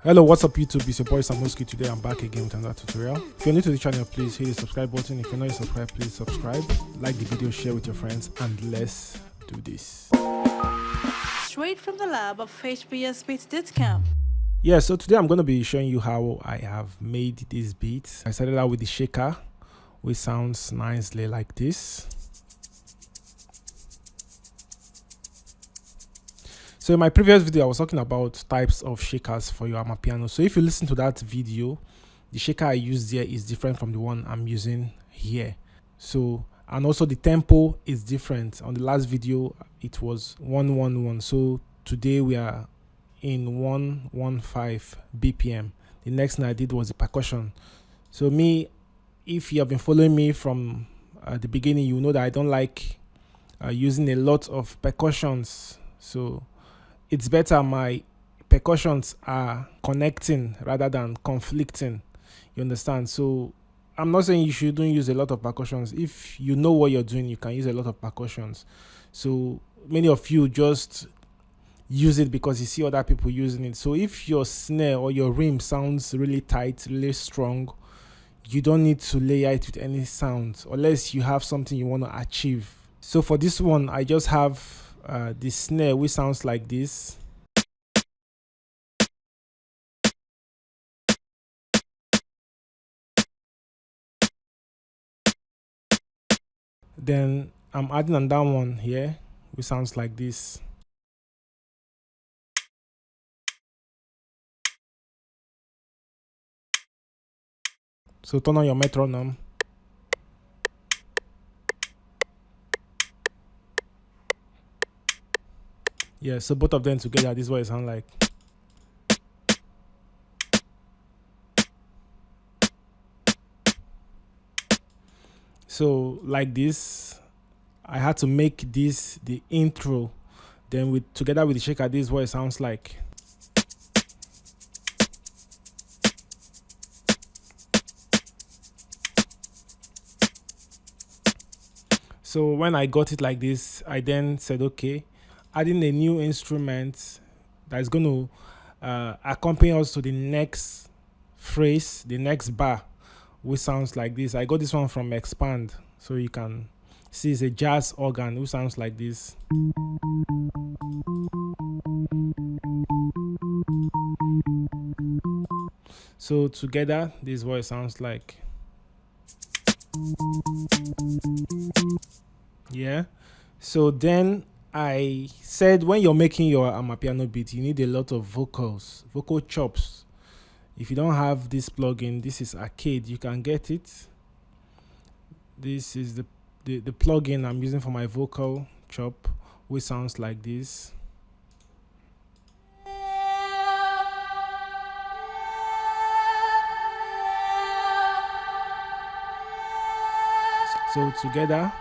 Hello, what's up YouTube? It's your boy Samuski. Today I'm back again with another tutorial. If you're new to the channel, please hit the subscribe button. If you're not subscribed, please subscribe, like the video, share with your friends, and let's do this. Straight from the lab of HBS Beats Discount. Yeah, so today I'm going to be showing you how I have made this beat. I started out with the shaker, which sounds nicely like this. So in my previous video, I was talking about types of shakers for your Amapiano. So if you listen to that video, the shaker I used there is different from the one I'm using here. So, and also the tempo is different. On the last video, it was 111. So today we are in 115 BPM. The next thing I did was the percussion. So if you have been following me from the beginning, you know that I don't like using a lot of percussions. So it's better my percussions are connecting rather than conflicting. You understand? So I'm not saying you shouldn't use a lot of percussions. If you know what you're doing, you can use a lot of percussions. So many of you just use it because you see other people using it. So if your snare or your rim sounds really tight, really strong, you don't need to layer it with any sound unless you have something you want to achieve. So for this one, I just have the snare, which sounds like this. Then I'm adding another one here, which sounds like this. So turn on your metronome. Yeah, so both of them together, this is what it sounds like. So like this, I had to make this the intro. Then together with the shaker, this is what it sounds like. So when I got it like this, I then said, okay, adding a new instrument that is going to accompany us to the next phrase, the next bar, which sounds like this. I got this one from Expand, so you can see it's a jazz organ which sounds like this. So together, this is what it sounds like. Yeah. So then I said, when you're making your Amapiano beat, you need a lot of vocal chops. If you don't have this plugin, this is Arcade. You can get it. This is the plugin I'm using for my vocal chop, which sounds like this. So together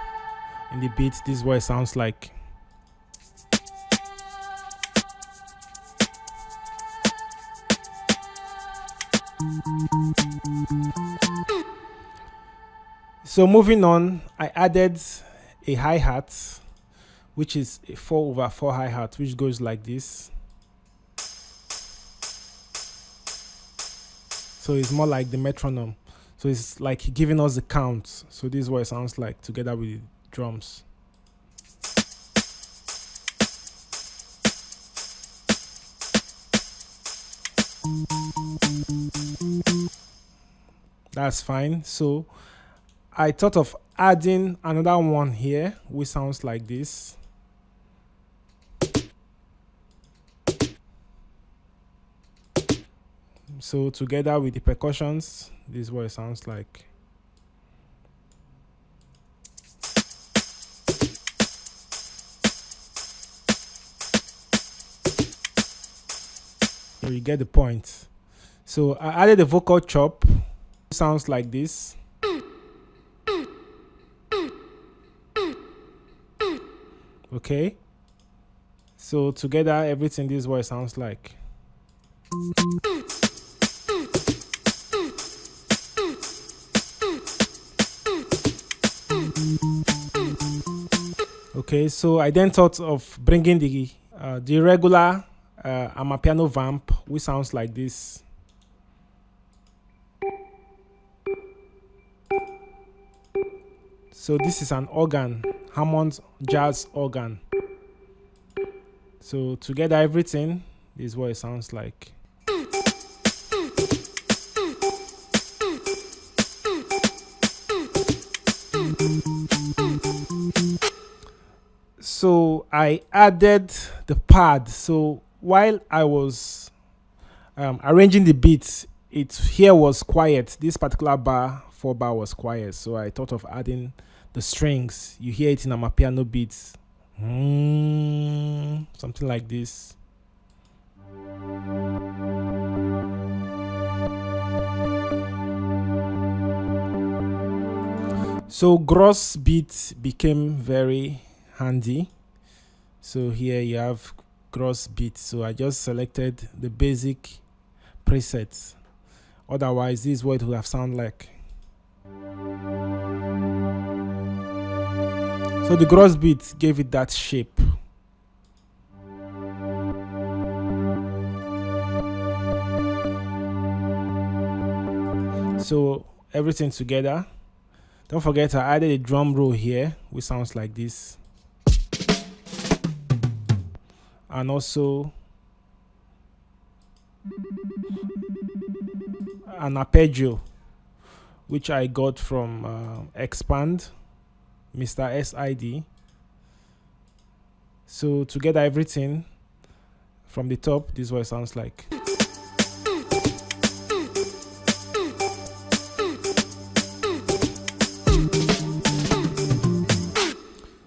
in the beat, this is what it sounds like. So moving on, I added a hi-hat, which is a 4/4 hi-hat, which goes like this. So it's more like the metronome. So it's like giving us the count. So this is what it sounds like together with the drums. That's fine. So I thought of adding another one here, which sounds like this. So together with the percussions, this is what it sounds like. So you get the point. So I added a vocal chop. It sounds like this. Okay. So together, everything, this is what it sounds like. Okay, so I then thought of bringing the regular Amapiano vamp which sounds like this. So this is an organ, Hammond jazz organ. So together everything, this is what it sounds like. So I added the pad. So while I was arranging the beats, it here was quiet. This particular bar, 4 bar, was quiet. So I thought of adding the strings. You hear it in Amapiano beats. Something like this. So gross beat became very handy. So here you have gross beat. So I just selected the basic presets. Otherwise, this is what it would have sounded like. So the gross beat gave it that shape. So everything together. Don't forget I added a drum roll here, which sounds like this. And also an arpeggio, which I got from Expand, Mr. SID. So together everything from the top, this is what it sounds like.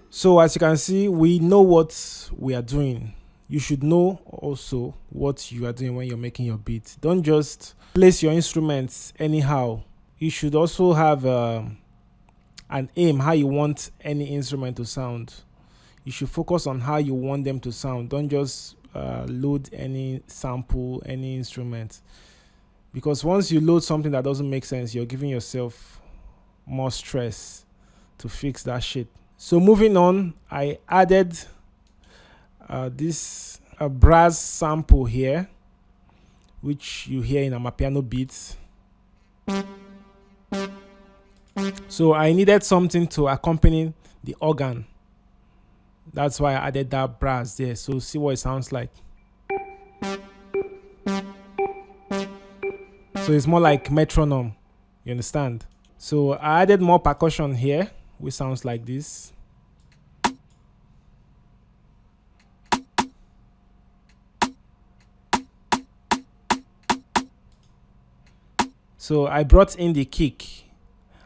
So as you can see, we know what we are doing. You should know also what you are doing when you're making your beat. Don't just place your instruments anyhow. You should also have an aim how you want any instrument to sound. You should focus on how you want them to sound. Don't just load any sample, any instrument. Because once you load something that doesn't make sense, you're giving yourself more stress to fix that shit. So moving on, I added this brass sample here, which you hear in Amapiano beats. So I needed something to accompany the organ. That's why I added that brass there. So see what it sounds like. So it's more like metronome. You understand? So I added more percussion here, which sounds like this. So I brought in the kick.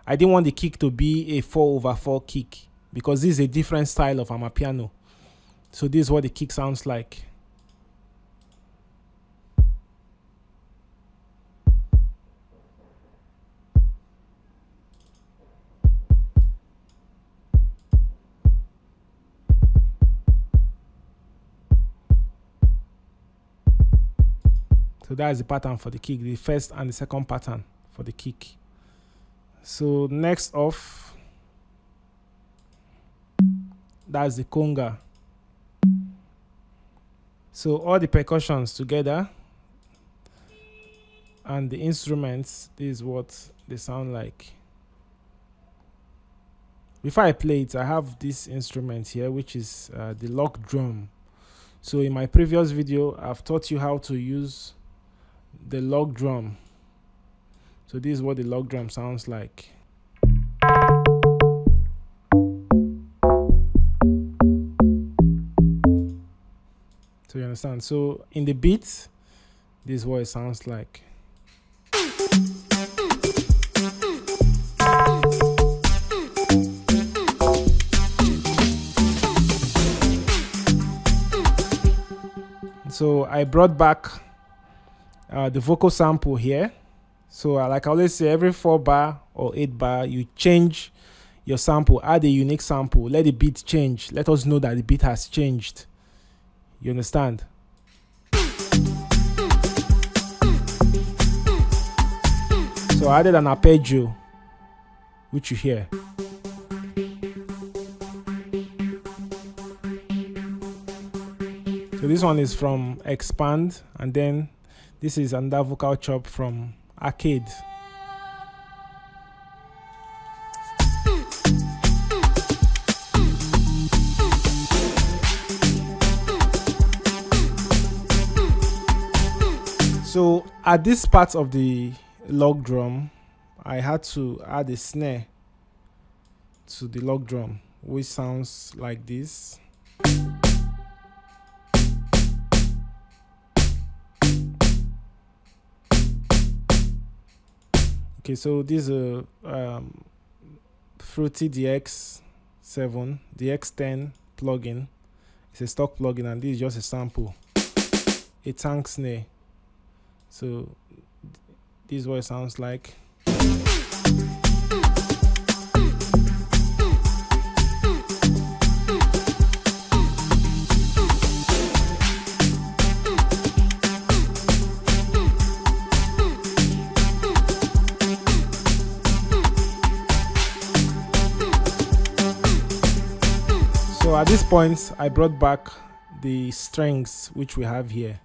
I didn't want the kick to be a 4/4 kick because this is a different style of Amapiano. So this is what the kick sounds like. So that is the pattern for the kick, the first and the second pattern for the kick. So next off, that's the conga. So all the percussions together and the instruments, this is what they sound like. Before I play it, I have this instrument here, which is the lock drum. So in my previous video, I've taught you how to use the log drum. So this is what the log drum sounds like. So you understand? So in the beat, this is what it sounds like. So I brought back the vocal sample here. So like I always say, every 4 bar or 8 bar, you change your sample, add a unique sample, let the beat change. Let us know that the beat has changed. You understand? So I added an arpeggio, which you hear. So this one is from Expand, and then This is another vocal chop from Arcade. So at this part of the log drum, I had to add a snare to the log drum, which sounds like this. Okay, so this is a Fruity DX7, DX10 plugin. It's a stock plugin, and this is just a sample, a tank snare. So this is what it sounds like. So at this point, I brought back the strings which we have here.